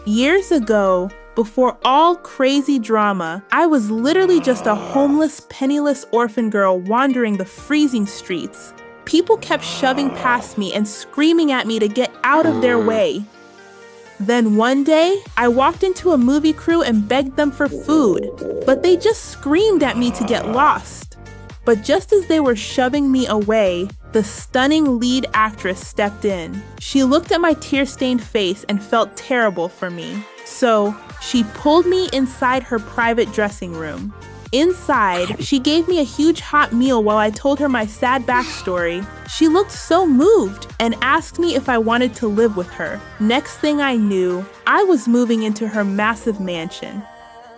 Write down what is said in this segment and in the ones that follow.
Years ago, before all crazy drama, I was literally just a homeless, penniless orphan girl wandering the freezing streets. People kept shoving past me and screaming at me to get out of their way. Then one day, I walked into a movie crew and begged them for food, but they just screamed at me to get lost. But just as they were shoving me away, the stunning lead actress stepped in. She looked at my tear-stained face and felt terrible for me. So, she pulled me inside her private dressing room. Inside, she gave me a huge hot meal while I told her my sad backstory. She looked so moved and asked me if I wanted to live with her. Next thing I knew, I was moving into her massive mansion.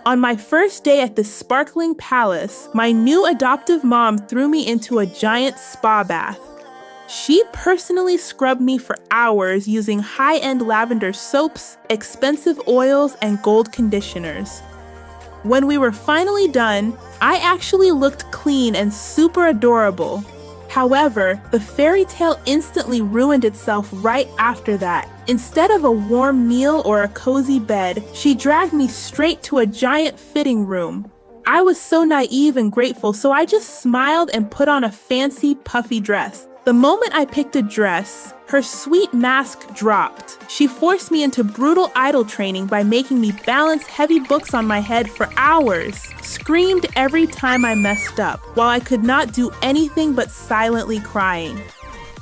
On my first day at this sparkling palace, my new adoptive mom threw me into a giant spa bath. She personally scrubbed me for hours using high-end lavender soaps, expensive oils, and gold conditioners. When we were finally done, I actually looked clean and super adorable. However, the fairy tale instantly ruined itself right after that. Instead of a warm meal or a cozy bed, she dragged me straight to a giant fitting room. I was so naive and grateful, so I just smiled and put on a fancy, puffy dress. The moment I picked a dress, her sweet mask dropped. She forced me into brutal idol training by making me balance heavy books on my head for hours, screamed every time I messed up, while I could not do anything but silently crying.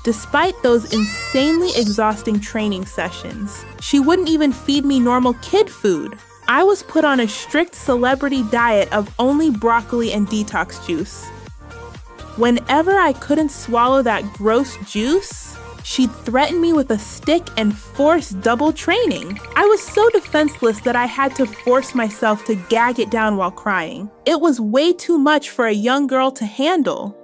Despite those insanely exhausting training sessions, she wouldn't even feed me normal kid food. I was put on a strict celebrity diet of only broccoli and detox juice. Whenever I couldn't swallow that gross juice, she'd threaten me with a stick and force double training. I was so defenseless that I had to force myself to gag it down while crying. It was way too much for a young girl to handle.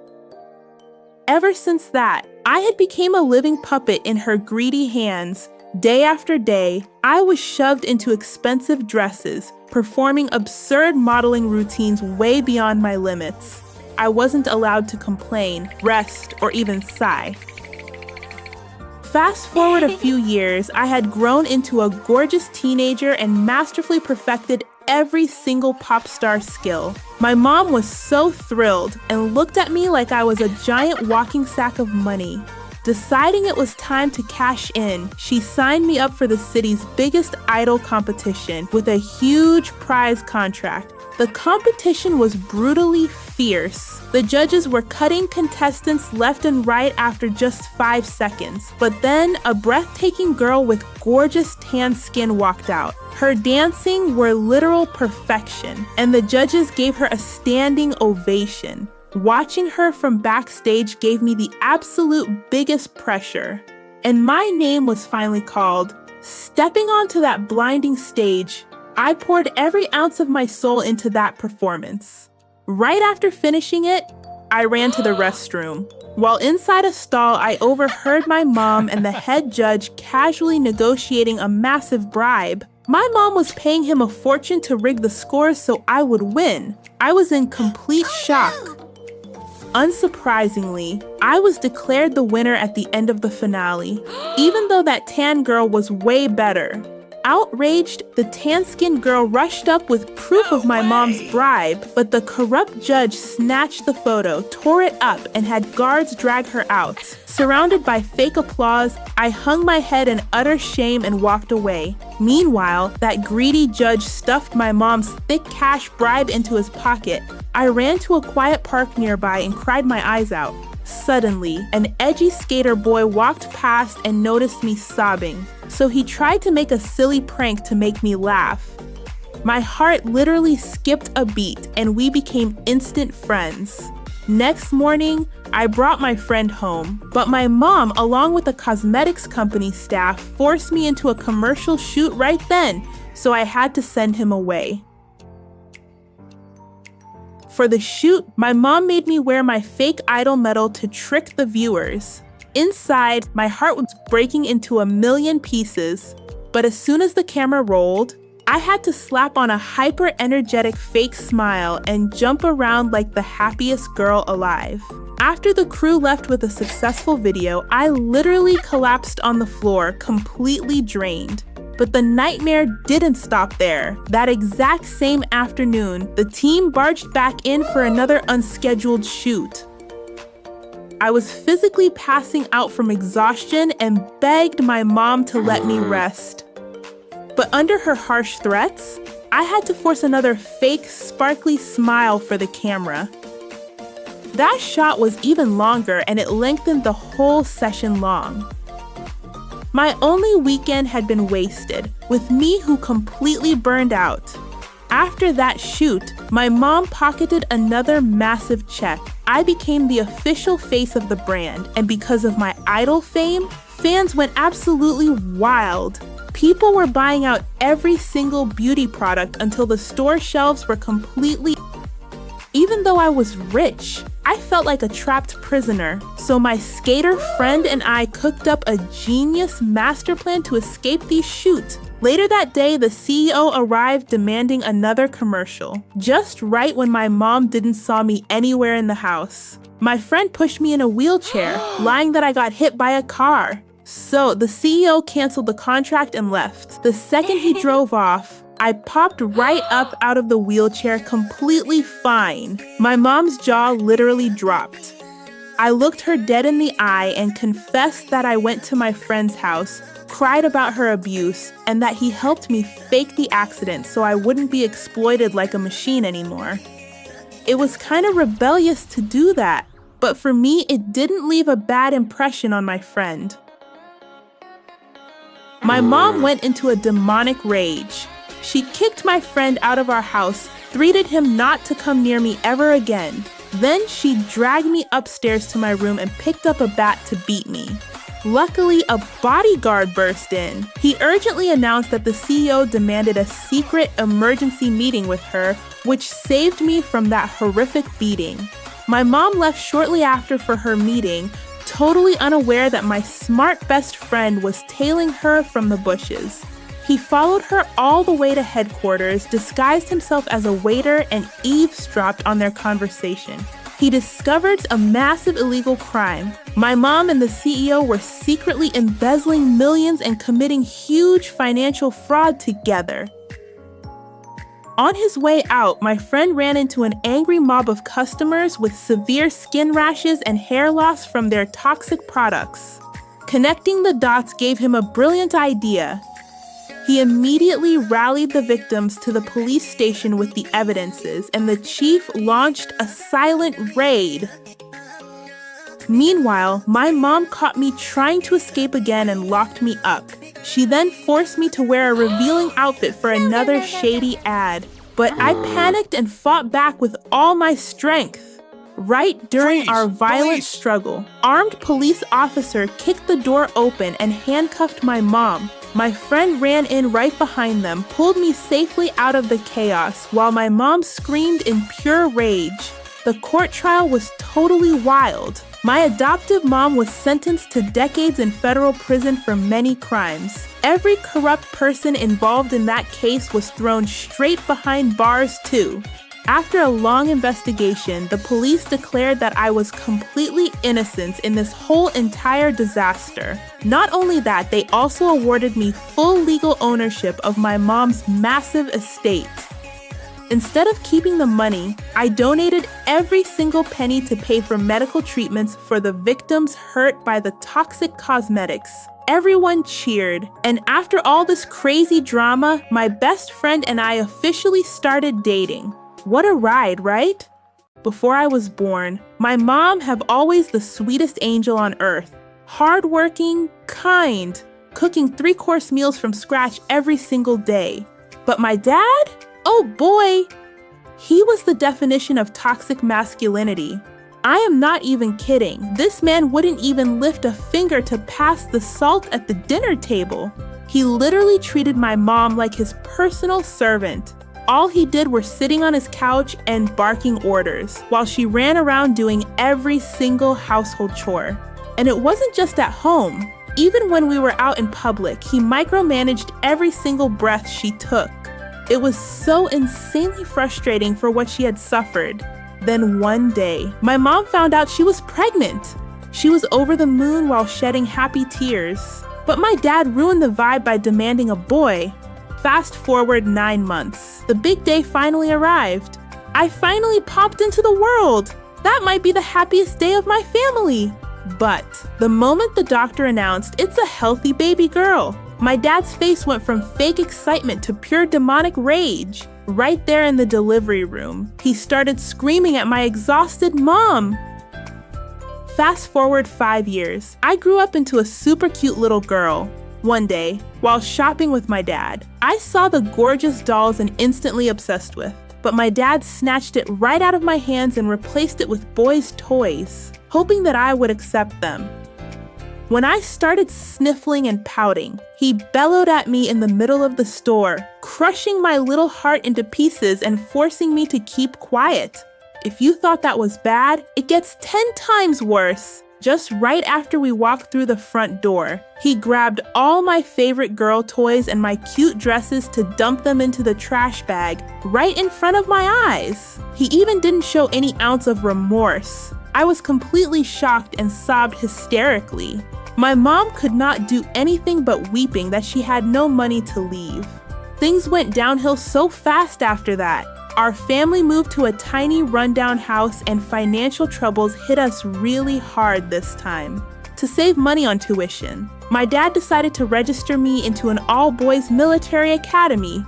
Ever since that, I had become a living puppet in her greedy hands. Day after day, I was shoved into expensive dresses, performing absurd modeling routines way beyond my limits. I wasn't allowed to complain, rest, or even sigh. Fast forward a few years, I had grown into a gorgeous teenager and masterfully perfected every single pop star skill. My mom was so thrilled and looked at me like I was a giant walking sack of money. Deciding it was time to cash in, she signed me up for the city's biggest idol competition with a huge prize contract. The competition was brutally fierce. The judges were cutting contestants left and right after just 5 seconds. But then a breathtaking girl with gorgeous tan skin walked out. Her dancing were literal perfection, and the judges gave her a standing ovation. Watching her from backstage gave me the absolute biggest pressure. And my name was finally called. Stepping onto that blinding stage, I poured every ounce of my soul into that performance. Right after finishing it, I ran to the restroom. While inside a stall, I overheard my mom and the head judge casually negotiating a massive bribe. My mom was paying him a fortune to rig the scores so I would win. I was in complete shock. Unsurprisingly, I was declared the winner at the end of the finale, even though that tan girl was way better. Outraged, the tan-skinned girl rushed up with proof of my mom's bribe, but the corrupt judge snatched the photo, tore it up, and had guards drag her out. Surrounded by fake applause, I hung my head in utter shame and walked away. Meanwhile, that greedy judge stuffed my mom's thick cash bribe into his pocket. I ran to a quiet park nearby and cried my eyes out. Suddenly, an edgy skater boy walked past and noticed me sobbing, so he tried to make a silly prank to make me laugh. My heart literally skipped a beat and we became instant friends. Next morning, I brought my friend home, but my mom, along with the cosmetics company staff, forced me into a commercial shoot right then, so I had to send him away. For the shoot, my mom made me wear my fake idol medal to trick the viewers. Inside, my heart was breaking into a million pieces, but as soon as the camera rolled, I had to slap on a hyper-energetic fake smile and jump around like the happiest girl alive. After the crew left with a successful video, I literally collapsed on the floor, completely drained. But the nightmare didn't stop there. That exact same afternoon, the team barged back in for another unscheduled shoot. I was physically passing out from exhaustion and begged my mom to let me rest. But under her harsh threats, I had to force another fake, sparkly smile for the camera. That shot was even longer and it lengthened the whole session long. My only weekend had been wasted, with me who completely burned out. After that shoot, my mom pocketed another massive check. I became the official face of the brand, and because of my idol fame, fans went absolutely wild. People were buying out every single beauty product until the store shelves were completely. Even though I was rich, I felt like a trapped prisoner, so my skater friend and I cooked up a genius master plan to escape these shoots. Later that day, the CEO arrived demanding another commercial, just right when my mom didn't saw me anywhere in the house. My friend pushed me in a wheelchair, lying that I got hit by a car. So the CEO canceled the contract and left. The second he drove off, I popped right up out of the wheelchair completely fine. My mom's jaw literally dropped. I looked her dead in the eye and confessed that I went to my friend's house, cried about her abuse, and that he helped me fake the accident so I wouldn't be exploited like a machine anymore. It was kind of rebellious to do that, but for me, it didn't leave a bad impression on my friend. My mom went into a demonic rage. She kicked my friend out of our house, threatened him not to come near me ever again. Then she dragged me upstairs to my room and picked up a bat to beat me. Luckily, a bodyguard burst in. He urgently announced that the CEO demanded a secret emergency meeting with her, which saved me from that horrific beating. My mom left shortly after for her meeting, totally unaware that my smart best friend was tailing her from the bushes. He followed her all the way to headquarters, disguised himself as a waiter, and eavesdropped on their conversation. He discovered a massive illegal crime. My mom and the CEO were secretly embezzling millions and committing huge financial fraud together. On his way out, my friend ran into an angry mob of customers with severe skin rashes and hair loss from their toxic products. Connecting the dots gave him a brilliant idea. He immediately rallied the victims to the police station with the evidences, and the chief launched a silent raid. Meanwhile, my mom caught me trying to escape again and locked me up. She then forced me to wear a revealing outfit for another shady ad, but I panicked and fought back with all my strength. Right during our violent struggle, armed police officer kicked the door open and handcuffed my mom. My friend ran in right behind them, pulled me safely out of the chaos, while my mom screamed in pure rage. The court trial was totally wild. My adoptive mom was sentenced to decades in federal prison for many crimes. Every corrupt person involved in that case was thrown straight behind bars too. After a long investigation, the police declared that I was completely innocent in this whole entire disaster. Not only that, they also awarded me full legal ownership of my mom's massive estate. Instead of keeping the money, I donated every single penny to pay for medical treatments for the victims hurt by the toxic cosmetics. Everyone cheered, and after all this crazy drama, my best friend and I officially started dating. What a ride, right? Before I was born, my mom have always the sweetest angel on earth. Hardworking, kind, cooking 3-course meals from scratch every single day. But my dad? Oh boy! He was the definition of toxic masculinity. I am not even kidding. This man wouldn't even lift a finger to pass the salt at the dinner table. He literally treated my mom like his personal servant. All he did was sitting on his couch and barking orders, while she ran around doing every single household chore. And it wasn't just at home. Even when we were out in public, he micromanaged every single breath she took. It was so insanely frustrating for what she had suffered. Then one day, my mom found out she was pregnant. She was over the moon while shedding happy tears. But my dad ruined the vibe by demanding a boy. Fast forward 9 months. The big day finally arrived. I finally popped into the world. That might be the happiest day of my family. But the moment the doctor announced it's a healthy baby girl, my dad's face went from fake excitement to pure demonic rage. Right there in the delivery room, he started screaming at my exhausted mom. Fast forward 5 years. I grew up into a super cute little girl. One day, while shopping with my dad, I saw the gorgeous dolls and instantly obsessed with. But my dad snatched it right out of my hands and replaced it with boys' toys, hoping that I would accept them. When I started sniffling and pouting, he bellowed at me in the middle of the store, crushing my little heart into pieces and forcing me to keep quiet. If you thought that was bad, it gets 10 times worse. Just right after we walked through the front door, he grabbed all my favorite girl toys and my cute dresses to dump them into the trash bag right in front of my eyes. He even didn't show any ounce of remorse. I was completely shocked and sobbed hysterically. My mom could not do anything but weeping that she had no money to leave. Things went downhill so fast after that. Our family moved to a tiny rundown house and financial troubles hit us really hard this time. To save money on tuition, my dad decided to register me into an all-boys military academy.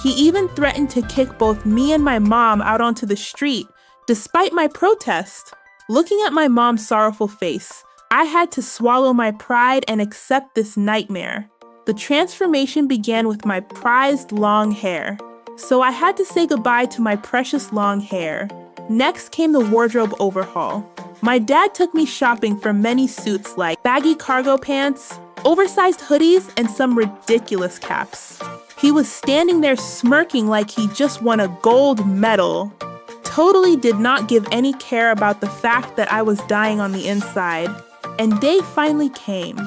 He even threatened to kick both me and my mom out onto the street, despite my protest. Looking at my mom's sorrowful face, I had to swallow my pride and accept this nightmare. The transformation began with my prized long hair. So I had to say goodbye to my precious long hair. Next came the wardrobe overhaul. My dad took me shopping for many suits like baggy cargo pants, oversized hoodies, and some ridiculous caps. He was standing there smirking like he just won a gold medal. Totally did not give any care about the fact that I was dying on the inside. And day finally came.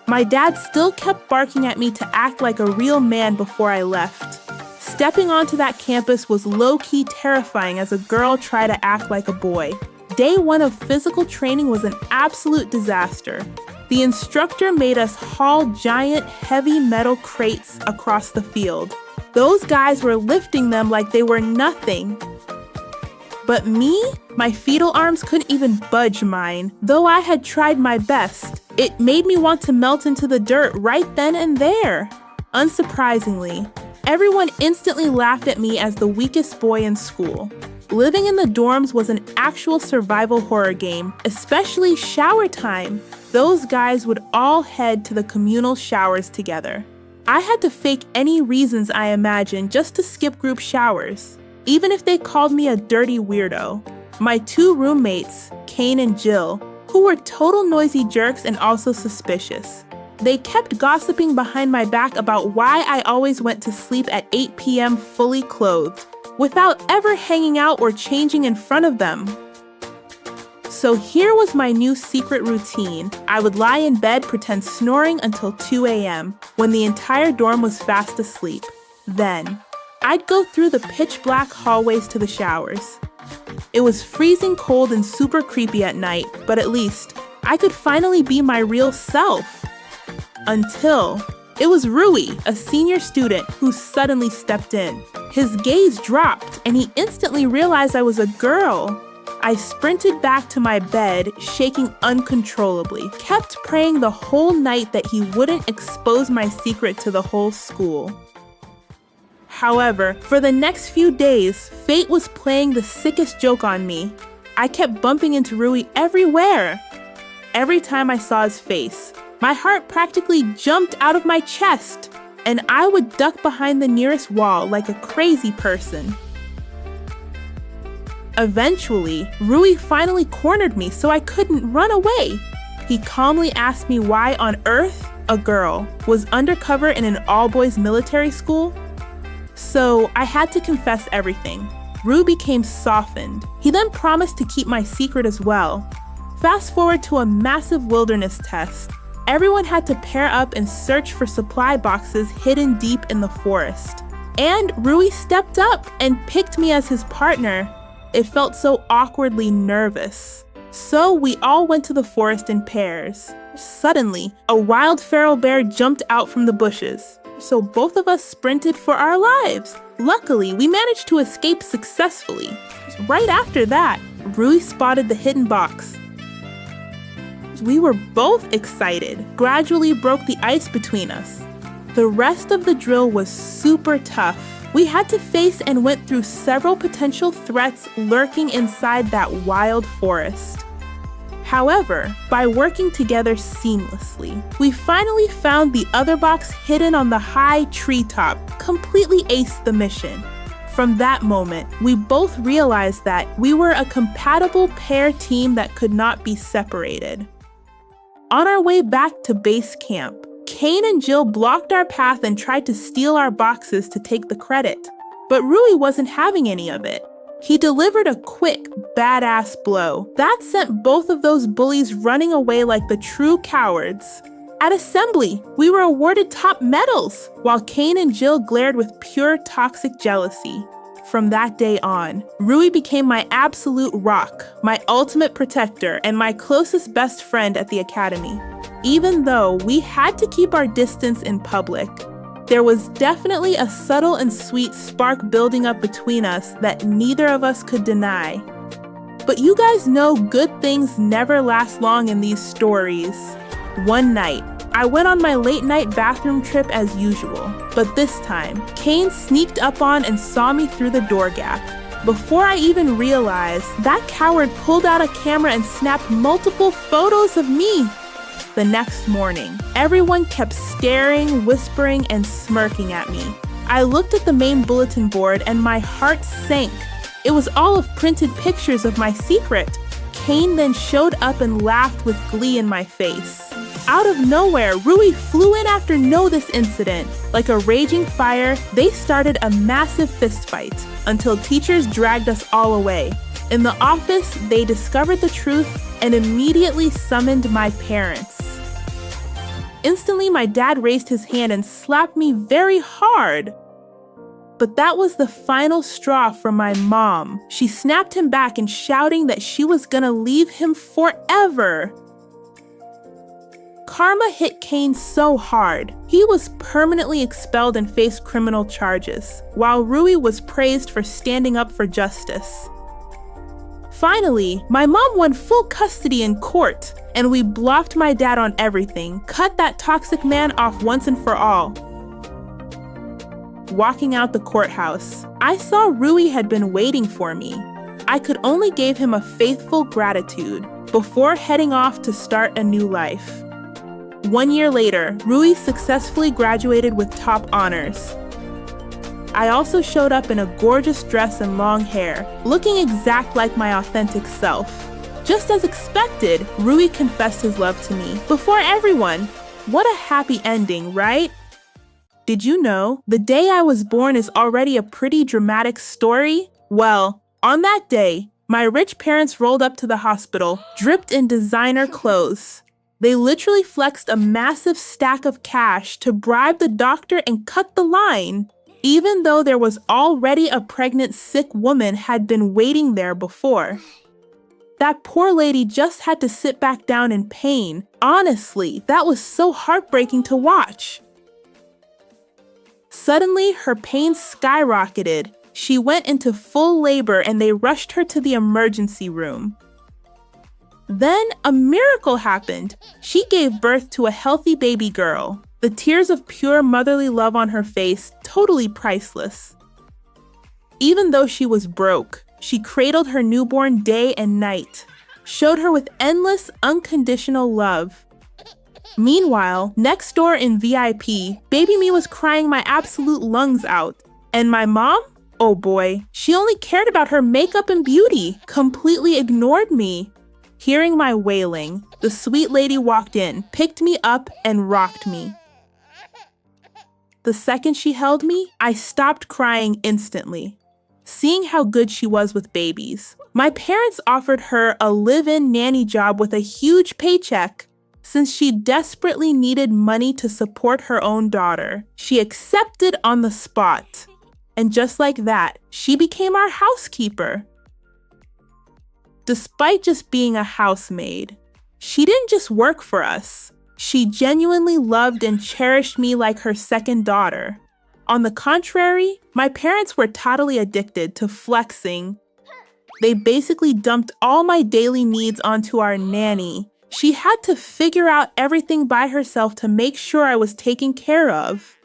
My dad still kept barking at me to act like a real man before I left. Stepping onto that campus was low-key terrifying as a girl tried to act like a boy. Day 1 of physical training was an absolute disaster. The instructor made us haul giant, heavy metal crates across the field. Those guys were lifting them like they were nothing. But me? My fetal arms couldn't even budge mine, though I had tried my best. It made me want to melt into the dirt right then and there. Unsurprisingly, everyone instantly laughed at me as the weakest boy in school. Living in the dorms was an actual survival horror game, especially shower time. Those guys would all head to the communal showers together. I had to fake any reasons I imagined just to skip group showers, even if they called me a dirty weirdo. My 2 roommates, Kane and Jill, who were total noisy jerks and also suspicious. They kept gossiping behind my back about why I always went to sleep at 8 p.m. fully clothed, without ever hanging out or changing in front of them. So here was my new secret routine. I would lie in bed, pretend snoring until 2 a.m. when the entire dorm was fast asleep. Then, I'd go through the pitch black hallways to the showers. It was freezing cold and super creepy at night, but at least I could finally be my real self. Until it was 𝗧cie, a senior student, who suddenly stepped in. His gaze dropped, and he instantly realized I was a girl. I sprinted back to my bed, shaking uncontrollably, kept praying the whole night that he wouldn't expose my secret to the whole school. However, for the next few days, fate was playing the sickest joke on me. I kept bumping into 𝗧cie everywhere. Every time I saw his face, my heart practically jumped out of my chest, and I would duck behind the nearest wall like a crazy person. Eventually, 𝗧cie finally cornered me so I couldn't run away. He calmly asked me why on earth a girl was undercover in an all-boys military school. So I had to confess everything. 𝗧cie became softened. He then promised to keep my secret as well. Fast forward to a massive wilderness test. Everyone had to pair up and search for supply boxes hidden deep in the forest. And 𝗧cie stepped up and picked me as his partner. It felt so awkwardly nervous. So we all went to the forest in pairs. Suddenly, a wild feral bear jumped out from the bushes, so both of us sprinted for our lives. Luckily, we managed to escape successfully. Right after that, Rui spotted the hidden box. We were both excited, gradually broke the ice between us. The rest of the drill was super tough. We had to face and went through several potential threats lurking inside that wild forest. However, by working together seamlessly, we finally found the other box hidden on the high treetop, completely aced the mission. From that moment, we both realized that we were a compatible pair team that could not be separated. On our way back to base camp, Cain and Jill blocked our path and tried to steal our boxes to take the credit. But Rui wasn't having any of it. He delivered a quick, badass blow. That sent both of those bullies running away like the true cowards. At assembly, we were awarded top medals, while Cain and Jill glared with pure toxic jealousy. From that day on, Rui became my absolute rock, my ultimate protector, and my closest best friend at the academy. Even though we had to keep our distance in public, there was definitely a subtle and sweet spark building up between us that neither of us could deny. But you guys know good things never last long in these stories. One night, I went on my late-night bathroom trip as usual, but this time, Cain sneaked up on and saw me through the door gap. Before I even realized, that coward pulled out a camera and snapped multiple photos of me. The next morning, everyone kept staring, whispering, and smirking at me. I looked at the main bulletin board and my heart sank. It was all of printed pictures of my secret. Cain then showed up and laughed with glee in my face. Out of nowhere, Rui flew in after this incident. Like a raging fire, they started a massive fistfight until teachers dragged us all away. In the office, they discovered the truth and immediately summoned my parents. Instantly, my dad raised his hand and slapped me very hard. But that was the final straw for my mom. She snapped him back and shouting that she was gonna leave him forever. Karma hit Cain so hard, he was permanently expelled and faced criminal charges, while Rui was praised for standing up for justice. Finally, my mom won full custody in court, and we blocked my dad on everything, cut that toxic man off once and for all. Walking out the courthouse, I saw Rui had been waiting for me. I could only give him a faithful gratitude before heading off to start a new life. 1 year later, Rui successfully graduated with top honors. I also showed up in a gorgeous dress and long hair, looking exact like my authentic self. Just as expected, Rui confessed his love to me before everyone. What a happy ending, right? Did you know the day I was born is already a pretty dramatic story? Well, on that day, my rich parents rolled up to the hospital, dripped in designer clothes. They literally flexed a massive stack of cash to bribe the doctor and cut the line, even though there was already a pregnant, sick woman had been waiting there before. That poor lady just had to sit back down in pain. Honestly, that was so heartbreaking to watch. Suddenly, her pain skyrocketed. She went into full labor and they rushed her to the emergency room. Then a miracle happened. She gave birth to a healthy baby girl. The tears of pure motherly love on her face, totally priceless. Even though she was broke, she cradled her newborn day and night, showed her with endless, unconditional love. Meanwhile, next door in VIP, baby me was crying my absolute lungs out. And my mom? Oh boy, she only cared about her makeup and beauty, completely ignored me. Hearing my wailing, the sweet lady walked in, picked me up, and rocked me. The second she held me, I stopped crying instantly, seeing how good she was with babies. My parents offered her a live-in nanny job with a huge paycheck. Since she desperately needed money to support her own daughter, she accepted on the spot. And just like that, she became our housekeeper. Despite just being a housemaid, She didn't just work for us. She genuinely loved and cherished me like her second daughter. On the contrary, my parents were totally addicted to flexing. They basically dumped all my daily needs onto our nanny. She had to figure out everything by herself to make sure I was taken care of.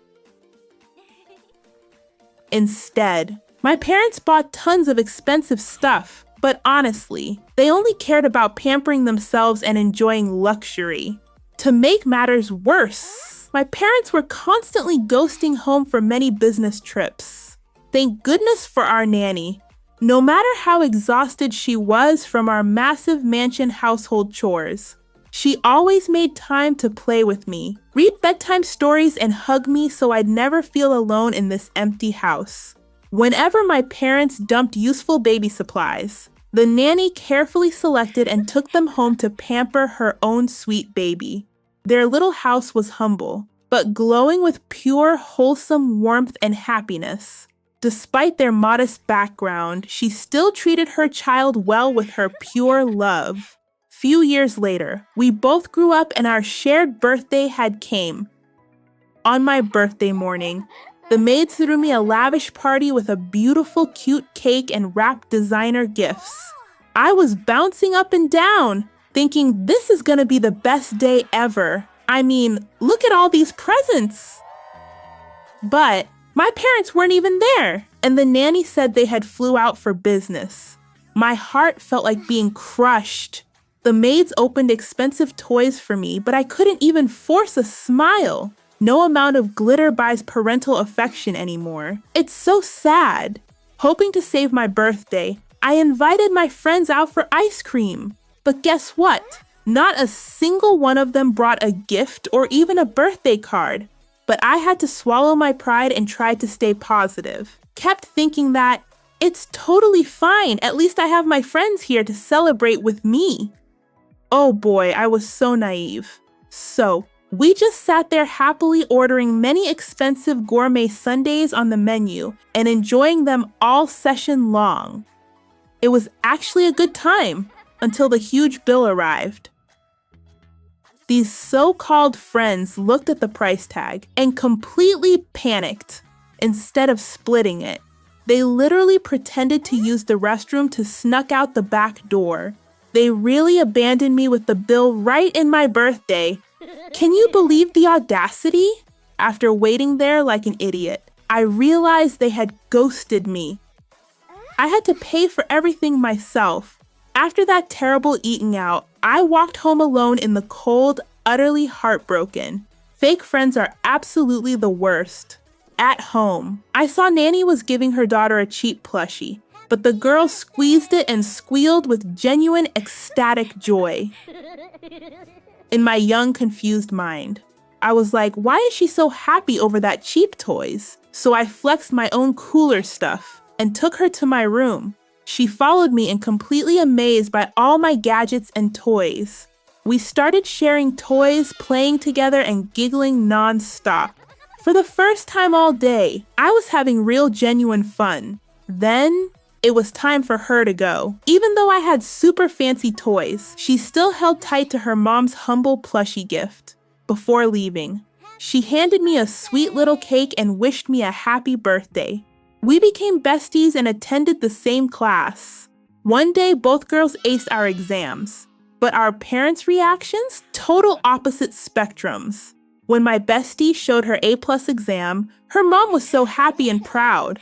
Instead, my parents bought tons of expensive stuff, but honestly, they only cared about pampering themselves and enjoying luxury. To make matters worse, my parents were constantly ghosting home for many business trips. Thank goodness for our nanny. No matter how exhausted she was from our massive mansion household chores, she always made time to play with me, read bedtime stories, and hug me so I'd never feel alone in this empty house. Whenever my parents dumped useful baby supplies, the nanny carefully selected and took them home to pamper her own sweet baby. Their little house was humble, but glowing with pure, wholesome warmth and happiness. Despite their modest background, she still treated her child well with her pure love. Few years later, we both grew up and our shared birthday had came. On my birthday morning, the maids threw me a lavish party with a beautiful, cute cake and wrapped designer gifts. I was bouncing up and down, thinking this is gonna be the best day ever. I mean, look at all these presents. But my parents weren't even there, and the nanny said they had flew out for business. My heart felt like being crushed. The maids opened expensive toys for me, but I couldn't even force a smile. No amount of glitter buys parental affection anymore. It's so sad. Hoping to save my birthday, I invited my friends out for ice cream. But guess what? Not a single one of them brought a gift or even a birthday card. But I had to swallow my pride and try to stay positive. Kept thinking that it's totally fine. At least I have my friends here to celebrate with me. Oh boy, I was so naive. So we just sat there happily ordering many expensive gourmet sundaes on the menu and enjoying them all session long. It was actually a good time until the huge bill arrived. These so-called friends looked at the price tag and completely panicked. Instead of splitting it, they literally pretended to use the restroom to snuck out the back door. They really abandoned me with the bill right in my birthday. Can you believe the audacity? After waiting there like an idiot, I realized they had ghosted me. I had to pay for everything myself. After that terrible eating out, I walked home alone in the cold, utterly heartbroken. Fake friends are absolutely the worst. At home, I saw Nanny was giving her daughter a cheap plushie, but the girl squeezed it and squealed with genuine ecstatic joy. In my young, confused mind, I was like, why is she so happy over that cheap toys? So I flexed my own cooler stuff and took her to my room. She followed me and completely amazed by all my gadgets and toys. We started sharing toys, playing together, and giggling non-stop. For the first time all day, I was having real genuine fun. Then, it was time for her to go. Even though I had super fancy toys, she still held tight to her mom's humble plushie gift. Before leaving, she handed me a sweet little cake and wished me a happy birthday. We became besties and attended the same class. One day, both girls aced our exams, but our parents' reactions, total opposite spectrums. When my bestie showed her A+ exam, her mom was so happy and proud.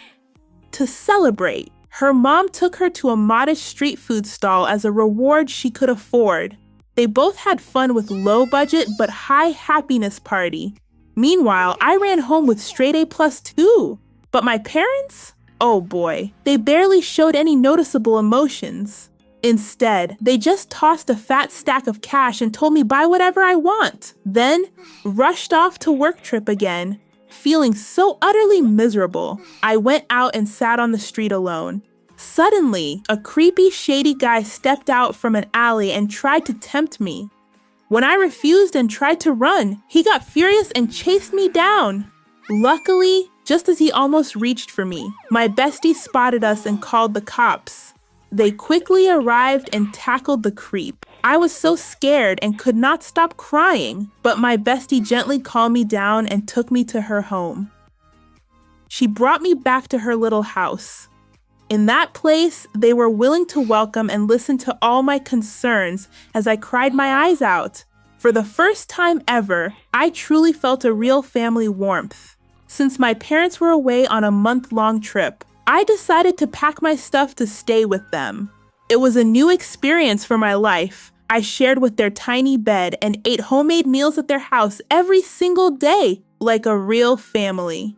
To celebrate, her mom took her to a modest street food stall as a reward she could afford. They both had fun with low budget but high happiness party. Meanwhile, I ran home with straight A+ too. But my parents? Oh boy, they barely showed any noticeable emotions. Instead, they just tossed a fat stack of cash and told me buy whatever I want. Then, rushed off to work trip again. Feeling so utterly miserable, I went out and sat on the street alone. Suddenly, a creepy, shady guy stepped out from an alley and tried to tempt me. When I refused and tried to run, he got furious and chased me down. Luckily, just as he almost reached for me, my bestie spotted us and called the cops. They quickly arrived and tackled the creep. I was so scared and could not stop crying, but my bestie gently calmed me down and took me to her home. She brought me back to her little house. In that place, they were willing to welcome and listen to all my concerns as I cried my eyes out. For the first time ever, I truly felt a real family warmth. Since my parents were away on a month-long trip, I decided to pack my stuff to stay with them. It was a new experience for my life. I shared with their tiny bed and ate homemade meals at their house every single day, like a real family.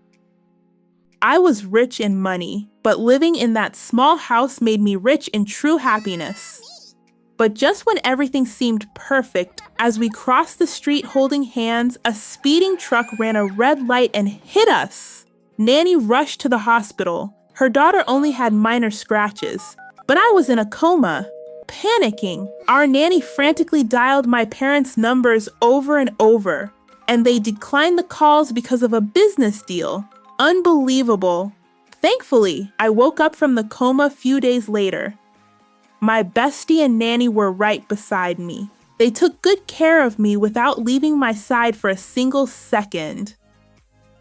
I was rich in money, but living in that small house made me rich in true happiness. But just when everything seemed perfect, as we crossed the street holding hands, a speeding truck ran a red light and hit us. Nanny rushed to the hospital. Her daughter only had minor scratches, but I was in a coma. Panicking, our nanny frantically dialed my parents' numbers over and over, and they declined the calls because of a business deal. Unbelievable. Thankfully, I woke up from the coma a few days later. My bestie and nanny were right beside me. They took good care of me without leaving my side for a single second.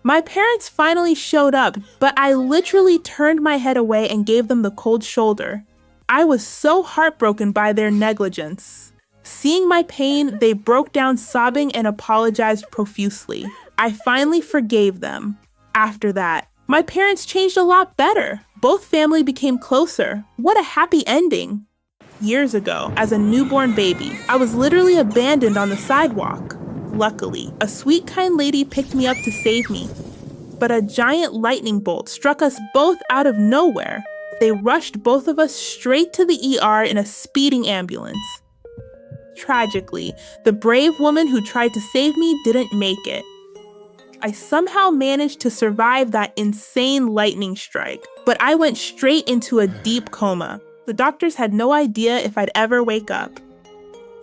My parents finally showed up, but I literally turned my head away and gave them the cold shoulder. I was so heartbroken by their negligence. Seeing my pain, they broke down sobbing and apologized profusely. I finally forgave them. After that, my parents changed a lot better. Both families became closer. What a happy ending. Years ago, as a newborn baby, I was literally abandoned on the sidewalk. Luckily, a sweet, kind lady picked me up to save me. But a giant lightning bolt struck us both out of nowhere. They rushed both of us straight to the ER in a speeding ambulance. Tragically, the brave woman who tried to save me didn't make it. I somehow managed to survive that insane lightning strike, but I went straight into a deep coma. The doctors had no idea if I'd ever wake up.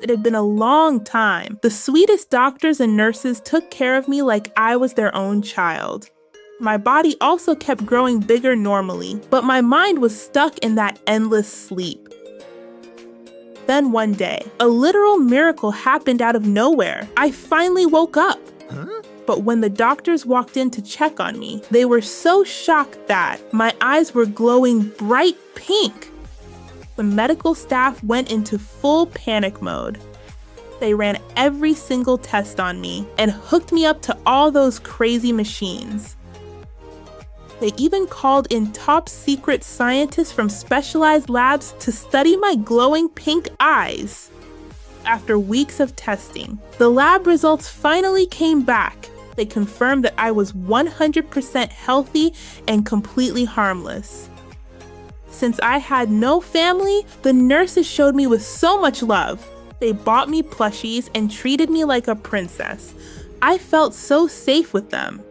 It had been a long time. The sweetest doctors and nurses took care of me like I was their own child. My body also kept growing bigger normally, but my mind was stuck in that endless sleep. Then one day, a literal miracle happened out of nowhere. I finally woke up. But when the doctors walked in to check on me, they were so shocked that my eyes were glowing bright pink. The medical staff went into full panic mode. They ran every single test on me and hooked me up to all those crazy machines. They even called in top secret scientists from specialized labs to study my glowing pink eyes. After weeks of testing, the lab results finally came back. They confirmed that I was 100% healthy and completely harmless. Since I had no family, the nurses showed me with so much love. They bought me plushies and treated me like a princess. I felt so safe with them.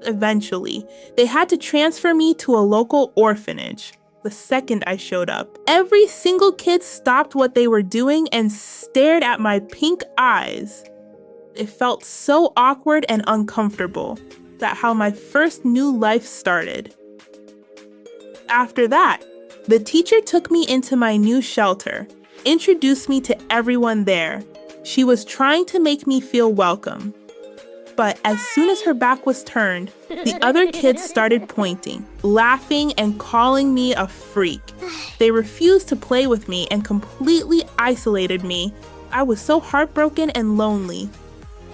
Eventually, they had to transfer me to a local orphanage. The second I showed up, every single kid stopped what they were doing and stared at my pink eyes. It felt so awkward and uncomfortable. That's how my first new life started. After that, the teacher took me into my new shelter, introduced me to everyone there. She was trying to make me feel welcome. But as soon as her back was turned, the other kids started pointing, laughing, and calling me a freak. They refused to play with me and completely isolated me. I was so heartbroken and lonely.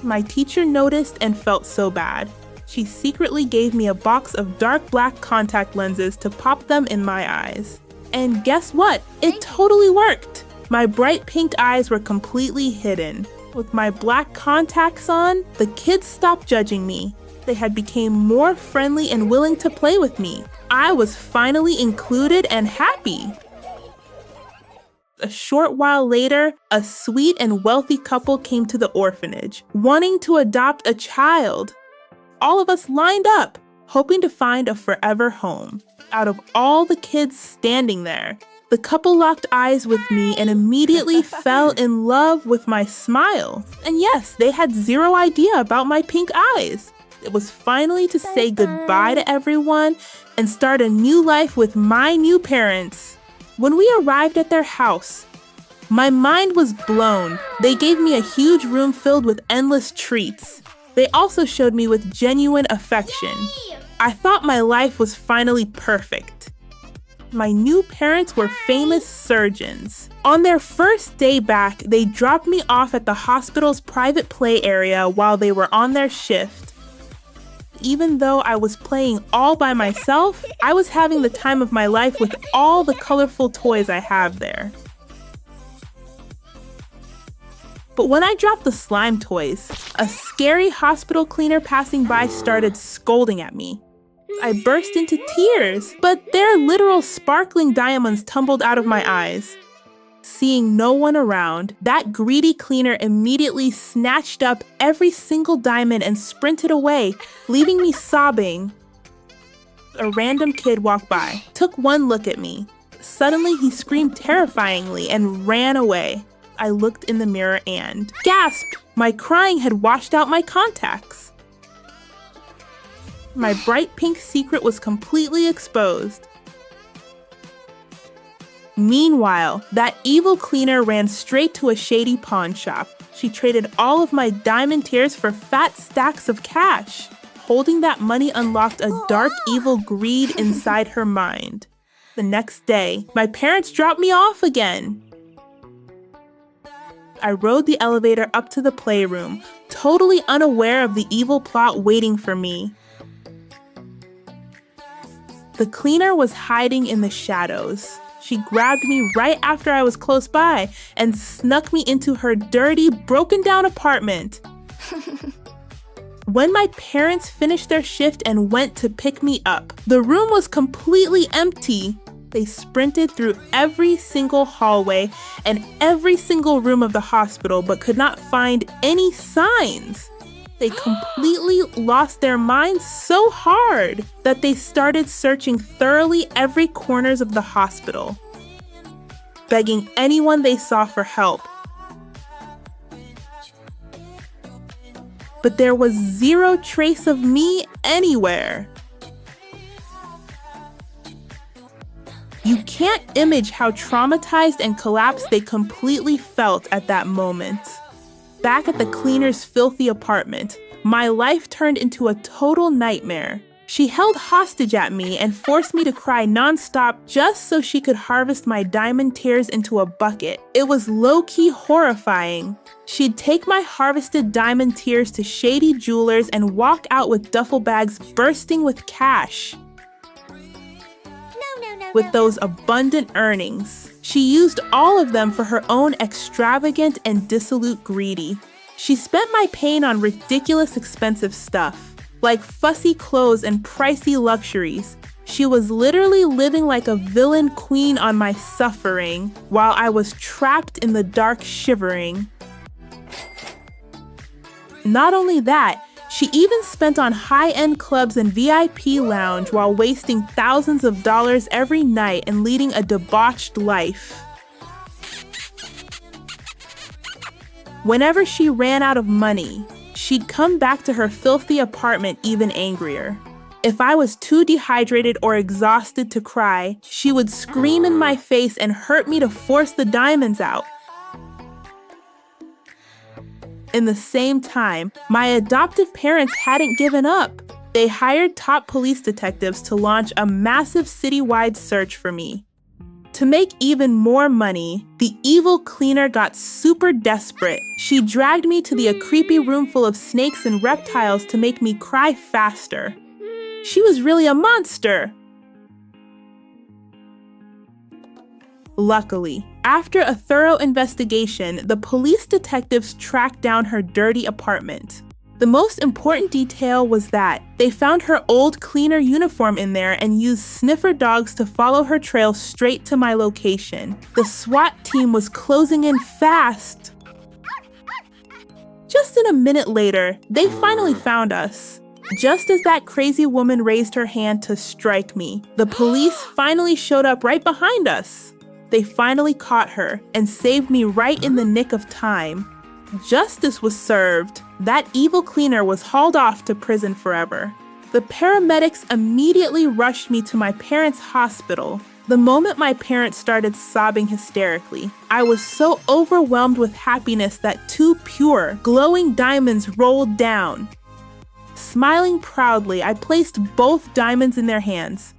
My teacher noticed and felt so bad. She secretly gave me a box of dark black contact lenses to pop them in my eyes. And guess what? It totally worked! My bright pink eyes were completely hidden. With my black contacts on, the kids stopped judging me. They had become more friendly and willing to play with me. I was finally included and happy. A short while later, a sweet and wealthy couple came to the orphanage, wanting to adopt a child. All of us lined up, hoping to find a forever home. Out of all the kids standing there, the couple locked eyes with me and immediately fell in love with my smile. And yes, they had zero idea about my pink eyes. It was finally to say goodbye to everyone and start a new life with my new parents. When we arrived at their house, my mind was blown. They gave me a huge room filled with endless treats. They also showed me with genuine affection. I thought my life was finally perfect. My new parents were famous surgeons. On their first day back, they dropped me off at the hospital's private play area while they were on their shift. Even though I was playing all by myself, I was having the time of my life with all the colorful toys I have there. But when I dropped the slime toys, a scary hospital cleaner passing by started scolding at me. I burst into tears, but their literal sparkling diamonds tumbled out of my eyes. Seeing no one around, that greedy cleaner immediately snatched up every single diamond and sprinted away, leaving me sobbing. A random kid walked by, took one look at me. Suddenly, he screamed terrifyingly and ran away. I looked in the mirror and gasped! My crying had washed out my contacts. My bright pink secret was completely exposed. Meanwhile, that evil cleaner ran straight to a shady pawn shop. She traded all of my diamond tears for fat stacks of cash. Holding that money unlocked a dark, evil greed inside her mind. The next day, my parents dropped me off again. I rode the elevator up to the playroom, totally unaware of the evil plot waiting for me. The cleaner was hiding in the shadows. She grabbed me right after I was close by and snuck me into her dirty, broken-down apartment. When my parents finished their shift and went to pick me up, the room was completely empty. They sprinted through every single hallway and every single room of the hospital, but could not find any signs. They completely lost their minds so hard that they started searching thoroughly every corners of the hospital, begging anyone they saw for help. But there was zero trace of me anywhere. You can't imagine how traumatized and collapsed they completely felt at that moment. Back at the cleaner's filthy apartment, my life turned into a total nightmare. She held hostage at me and forced me to cry nonstop just so she could harvest my diamond tears into a bucket. It was low-key horrifying. She'd take my harvested diamond tears to shady jewelers and walk out with duffel bags bursting with cash. With those abundant earnings, she used all of them for her own extravagant and dissolute greedy. She spent my pain on ridiculous expensive stuff, like fussy clothes and pricey luxuries. She was literally living like a villain queen on my suffering, while I was trapped in the dark shivering. Not only that, she even spent on high-end clubs and VIP lounge while wasting thousands of dollars every night and leading a debauched life. Whenever she ran out of money, she'd come back to her filthy apartment even angrier. If I was too dehydrated or exhausted to cry, she would scream in my face and hurt me to force the diamonds out. In the same time, my adoptive parents hadn't given up. They hired top police detectives to launch a massive citywide search for me. To make even more money, the evil cleaner got super desperate. She dragged me to a creepy room full of snakes and reptiles to make me cry faster. She was really a monster. Luckily, after a thorough investigation, the police detectives tracked down her dirty apartment. The most important detail was that they found her old cleaner uniform in there and used sniffer dogs to follow her trail straight to my location. The SWAT team was closing in fast. Just a minute later, they finally found us. Just as that crazy woman raised her hand to strike me, the police finally showed up right behind us. They finally caught her and saved me right in the nick of time. Justice was served. That evil cleaner was hauled off to prison forever. The paramedics immediately rushed me to my parents' hospital. The moment my parents started sobbing hysterically, I was so overwhelmed with happiness that 2 pure, glowing diamonds rolled down. Smiling proudly, I placed both diamonds in their hands.